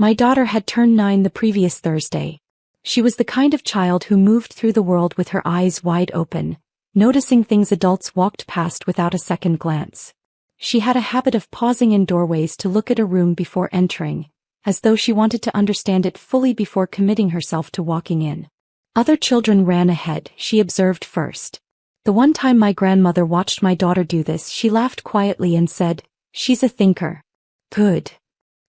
My daughter had turned 9 the previous Thursday. She was the kind of child who moved through the world with her eyes wide open, noticing things adults walked past without a second glance. She had a habit of pausing in doorways to look at a room before entering, as though she wanted to understand it fully before committing herself to walking in. Other children ran ahead, she observed first. The one time my grandmother watched my daughter do this, she laughed quietly and said, "She's a thinker." Good.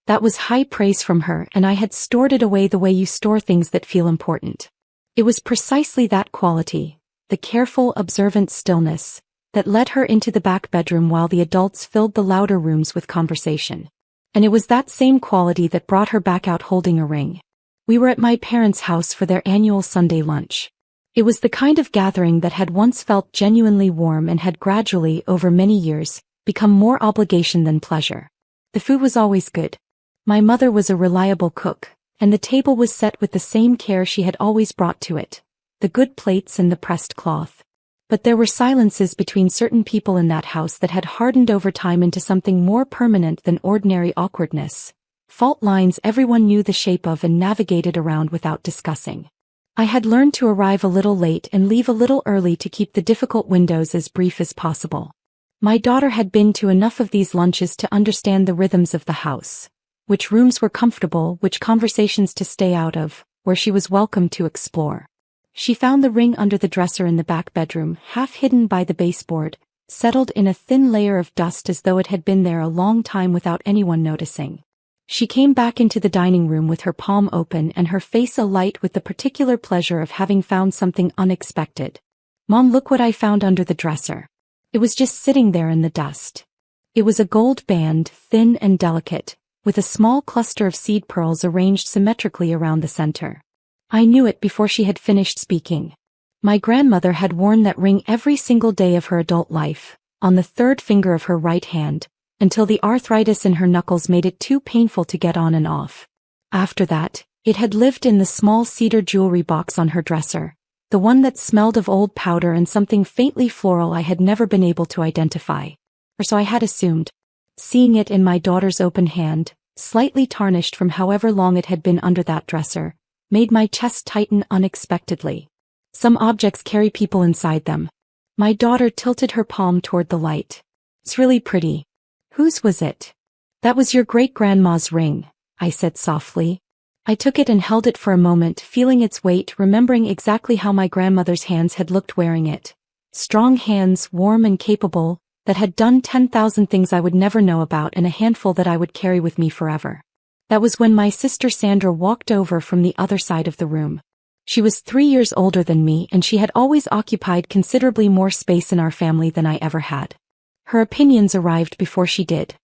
That was high praise from her, and I had stored it away the way you store things that feel important. It was precisely that quality, the careful, observant stillness, that led her into the back bedroom while the adults filled the louder rooms with conversation. And it was that same quality that brought her back out holding a ring. We were at my parents' house for their annual Sunday lunch. It was the kind of gathering that had once felt genuinely warm and had gradually, over many years, become more obligation than pleasure. The food was always good. My mother was a reliable cook, and the table was set with the same care she had always brought to it, the good plates and the pressed cloth. But there were silences between certain people in that house that had hardened over time into something more permanent than ordinary awkwardness. Fault lines everyone knew the shape of and navigated around without discussing. I had learned to arrive a little late and leave a little early to keep the difficult windows as brief as possible. My daughter had been to enough of these lunches to understand the rhythms of the house. Which rooms were comfortable, which conversations to stay out of, where she was welcome to explore. She found the ring under the dresser in the back bedroom, half hidden by the baseboard, settled in a thin layer of dust as though it had been there a long time without anyone noticing. She came back into the dining room with her palm open and her face alight with the particular pleasure of having found something unexpected. "Mom, look what I found under the dresser." It was just sitting there in the dust. It was a gold band, thin and delicate, with a small cluster of seed pearls arranged symmetrically around the center. I knew it before she had finished speaking. My grandmother had worn that ring every single day of her adult life, on the third finger of her right hand, until the arthritis in her knuckles made it too painful to get on and off. After that, it had lived in the small cedar jewelry box on her dresser, the one that smelled of old powder and something faintly floral I had never been able to identify. Or so I had assumed. Seeing it in my daughter's open hand, slightly tarnished from however long it had been under that dresser, made my chest tighten unexpectedly. Some objects carry people inside them. My daughter tilted her palm toward the light. "It's really pretty." "Whose was it?" "That was your great-grandma's ring," I said softly. I took it and held it for a moment, feeling its weight, remembering exactly how my grandmother's hands had looked wearing it. Strong hands, warm and capable, that had done 10,000 things I would never know about and a handful that I would carry with me forever. That was when my sister Sandra walked over from the other side of the room. She was 3 years older than me and she had always occupied considerably more space in our family than I ever had. Her opinions arrived before she did.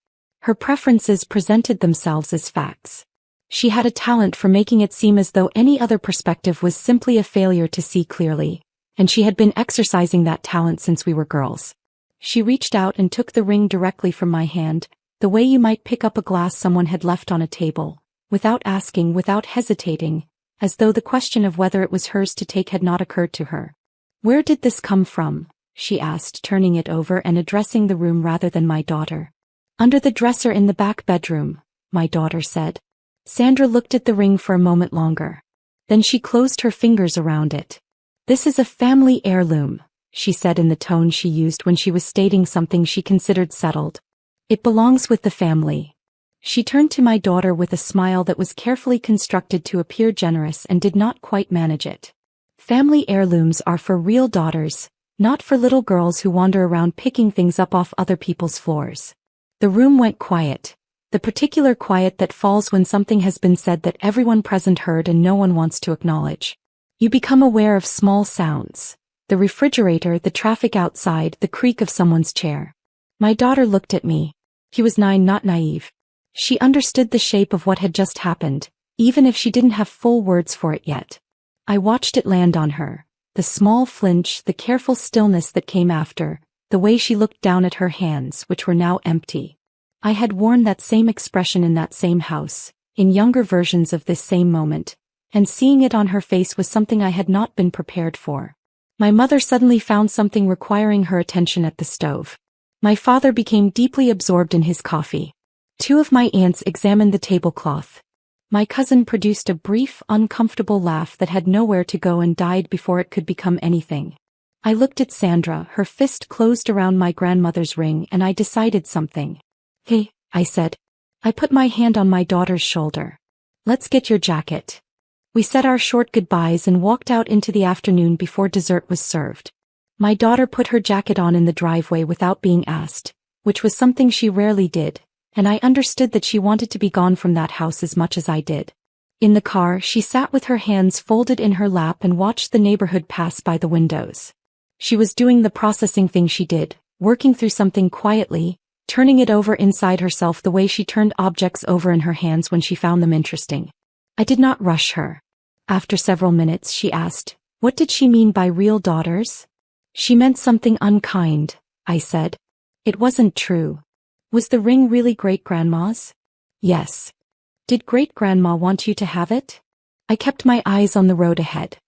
Her preferences presented themselves as facts. She had a talent for making it seem as though any other perspective was simply a failure to see clearly, and she had been exercising that talent since we were girls. She reached out and took the ring directly from my hand, the way you might pick up a glass someone had left on a table, without asking, without hesitating, as though the question of whether it was hers to take had not occurred to her. "Where did this come from?" she asked, turning it over and addressing the room rather than my daughter. "Under the dresser in the back bedroom," my daughter said. Sandra looked at the ring for a moment longer. Then she closed her fingers around it. "This is a family heirloom," she said in the tone she used when she was stating something she considered settled. "It belongs with the family." She turned to my daughter with a smile that was carefully constructed to appear generous and did not quite manage it. "Family heirlooms are for real daughters, not for little girls who wander around picking things up off other people's floors." The room went quiet, the particular quiet that falls when something has been said that everyone present heard and no one wants to acknowledge. You become aware of small sounds. The refrigerator, the traffic outside, the creak of someone's chair. My daughter looked at me. She was 9, not naive. She understood the shape of what had just happened, even if she didn't have full words for it yet. I watched it land on her. The small flinch, the careful stillness that came after, the way she looked down at her hands, which were now empty. I had worn that same expression in that same house, in younger versions of this same moment, and seeing it on her face was something I had not been prepared for. My mother suddenly found something requiring her attention at the stove. My father became deeply absorbed in his coffee. 2 of my aunts examined the tablecloth. My cousin produced a brief, uncomfortable laugh that had nowhere to go and died before it could become anything. I looked at Sandra, her fist closed around my grandmother's ring, and I decided something. Hey, I said. I put my hand on my daughter's shoulder. Let's get your jacket. We said our short goodbyes and walked out into the afternoon before dessert was served. My daughter put her jacket on in the driveway without being asked, which was something she rarely did, and I understood that she wanted to be gone from that house as much as I did. In the car, she sat with her hands folded in her lap and watched the neighborhood pass by the windows. She was doing the processing thing she did, working through something quietly, turning it over inside herself the way she turned objects over in her hands when she found them interesting. I did not rush her. After several minutes, she asked, "What did she mean by real daughters?" "She meant something unkind," I said. "It wasn't true." "Was the ring really great-grandma's?" "Yes." "Did great-grandma want you to have it?" I kept my eyes on the road ahead.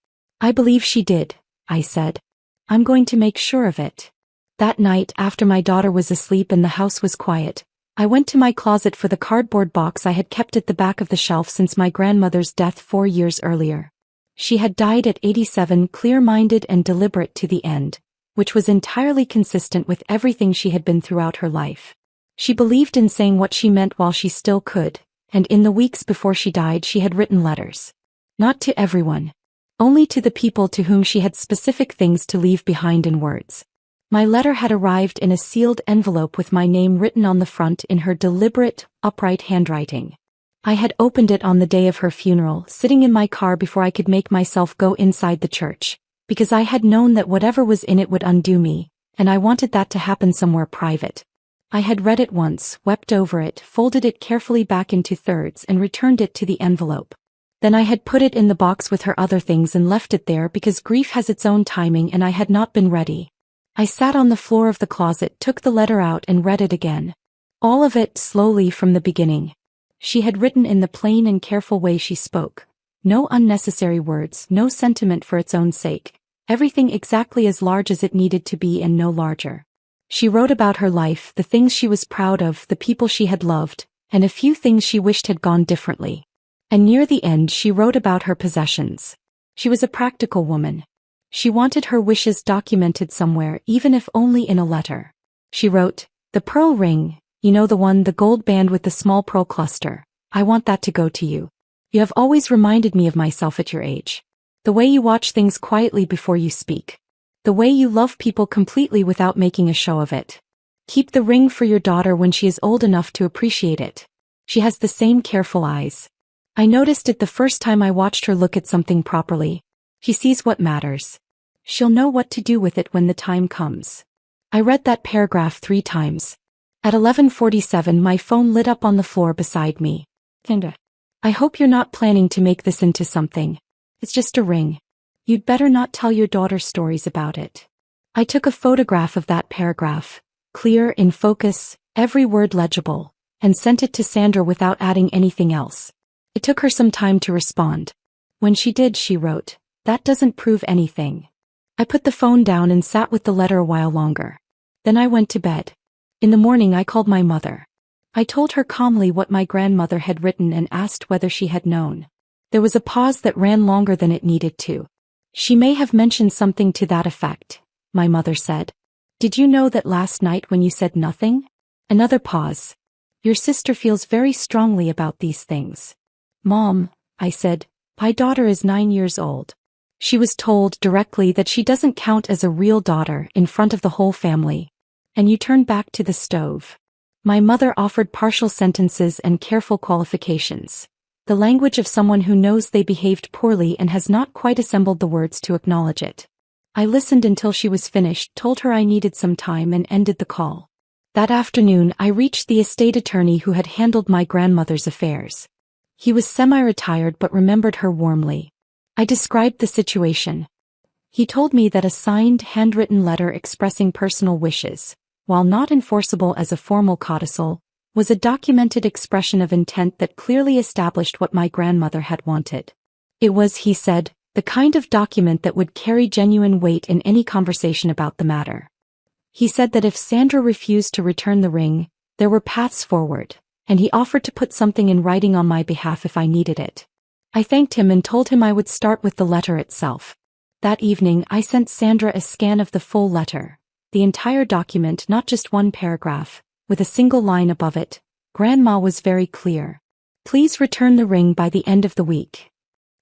"I believe she did," I said. "I'm going to make sure of it." That night, after my daughter was asleep and the house was quiet, I went to my closet for the cardboard box I had kept at the back of the shelf since my grandmother's death 4 years earlier. She had died at 87, clear-minded and deliberate to the end, which was entirely consistent with everything she had been throughout her life. She believed in saying what she meant while she still could, and in the weeks before she died she had written letters. Not to everyone. Only to the people to whom she had specific things to leave behind in words. My letter had arrived in a sealed envelope with my name written on the front in her deliberate, upright handwriting. I had opened it on the day of her funeral, sitting in my car before I could make myself go inside the church, because I had known that whatever was in it would undo me, and I wanted that to happen somewhere private. I had read it once, wept over it, folded it carefully back into thirds and returned it to the envelope. Then I had put it in the box with her other things and left it there because grief has its own timing and I had not been ready. I sat on the floor of the closet, took the letter out and read it again. All of it slowly from the beginning. She had written in the plain and careful way she spoke. No unnecessary words, no sentiment for its own sake. Everything exactly as large as it needed to be and no larger. She wrote about her life, the things she was proud of, the people she had loved, and a few things she wished had gone differently. And near the end she wrote about her possessions. She was a practical woman. She wanted her wishes documented somewhere, even if only in a letter. She wrote, "The pearl ring, you know the one, the gold band with the small pearl cluster. I want that to go to you. You have always reminded me of myself at your age. The way you watch things quietly before you speak. The way you love people completely without making a show of it. Keep the ring for your daughter when she is old enough to appreciate it. She has the same careful eyes. I noticed it the first time I watched her look at something properly. She sees what matters. She'll know what to do with it when the time comes." I read that paragraph 3 times. At 11:47 my phone lit up on the floor beside me. "Kinda. I hope you're not planning to make this into something. It's just a ring. You'd better not tell your daughter stories about it." I took a photograph of that paragraph, clear, in focus, every word legible, and sent it to Sandra without adding anything else. It took her some time to respond. When she did, she wrote, "That doesn't prove anything." I put the phone down and sat with the letter a while longer. Then I went to bed. In the morning I called my mother. I told her calmly what my grandmother had written and asked whether she had known. There was a pause that ran longer than it needed to. "She may have mentioned something to that effect," my mother said. "Did you know that last night when you said nothing?" Another pause. "Your sister feels very strongly about these things." "Mom," I said, "my daughter is 9 years old. She was told directly that she doesn't count as a real daughter in front of the whole family. And you turned back to the stove." My mother offered partial sentences and careful qualifications. The language of someone who knows they behaved poorly and has not quite assembled the words to acknowledge it. I listened until she was finished, told her I needed some time and ended the call. That afternoon I reached the estate attorney who had handled my grandmother's affairs. He was semi-retired but remembered her warmly. I described the situation. He told me that a signed, handwritten letter expressing personal wishes, while not enforceable as a formal codicil, was a documented expression of intent that clearly established what my grandmother had wanted. It was, he said, the kind of document that would carry genuine weight in any conversation about the matter. He said that if Sandra refused to return the ring, there were paths forward, and he offered to put something in writing on my behalf if I needed it. I thanked him and told him I would start with the letter itself. That evening I sent Sandra a scan of the full letter, the entire document, not just one paragraph, with a single line above it. Grandma was very clear. Please return the ring by the end of the week.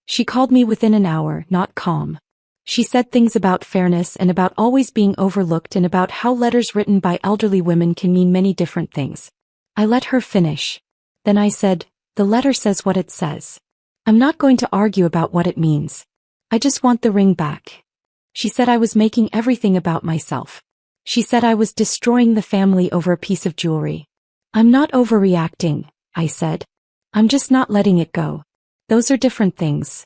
She called me within an hour, not calm. She said things about fairness and about always being overlooked and about how letters written by elderly women can mean many different things. I let her finish. Then I said, the letter says what it says. I'm not going to argue about what it means. I just want the ring back. She said I was making everything about myself. She said I was destroying the family over a piece of jewelry. I'm not overreacting, I said. I'm just not letting it go. Those are different things.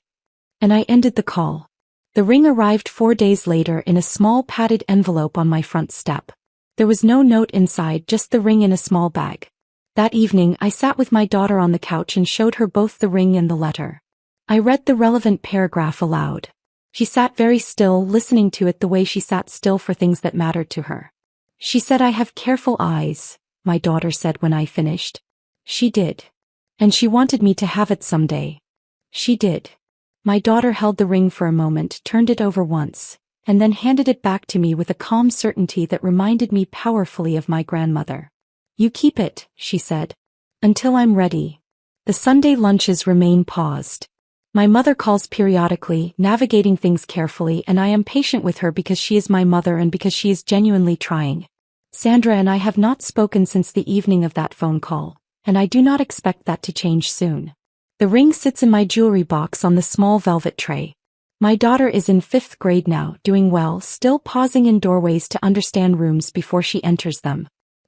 And I ended the call. The ring arrived 4 days later in a small padded envelope on my front step. There was no note inside, just the ring in a small bag. That evening I sat with my daughter on the couch and showed her both the ring and the letter. I read the relevant paragraph aloud. She sat very still, listening to it the way she sat still for things that mattered to her. She said, I have careful eyes, my daughter said when I finished. She did. And she wanted me to have it someday. She did. My daughter held the ring for a moment, turned it over once, and then handed it back to me with a calm certainty that reminded me powerfully of my grandmother. You keep it, she said. Until I'm ready. The Sunday lunches remain paused. My mother calls periodically, navigating things carefully, and I am patient with her because she is my mother and because she is genuinely trying. Sandra and I have not spoken since the evening of that phone call, and I do not expect that to change soon. The ring sits in my jewelry box on the small velvet tray. My daughter is in 5th grade now, doing well, still pausing in doorways to understand rooms before she enters them.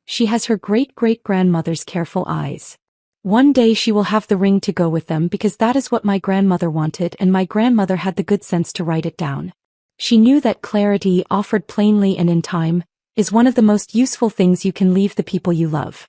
She has her great-great-grandmother's careful eyes. One day she will have the ring to go with them because that is what my grandmother wanted, and my grandmother had the good sense to write it down. She knew that clarity, offered plainly and in time, is one of the most useful things you can leave the people you love.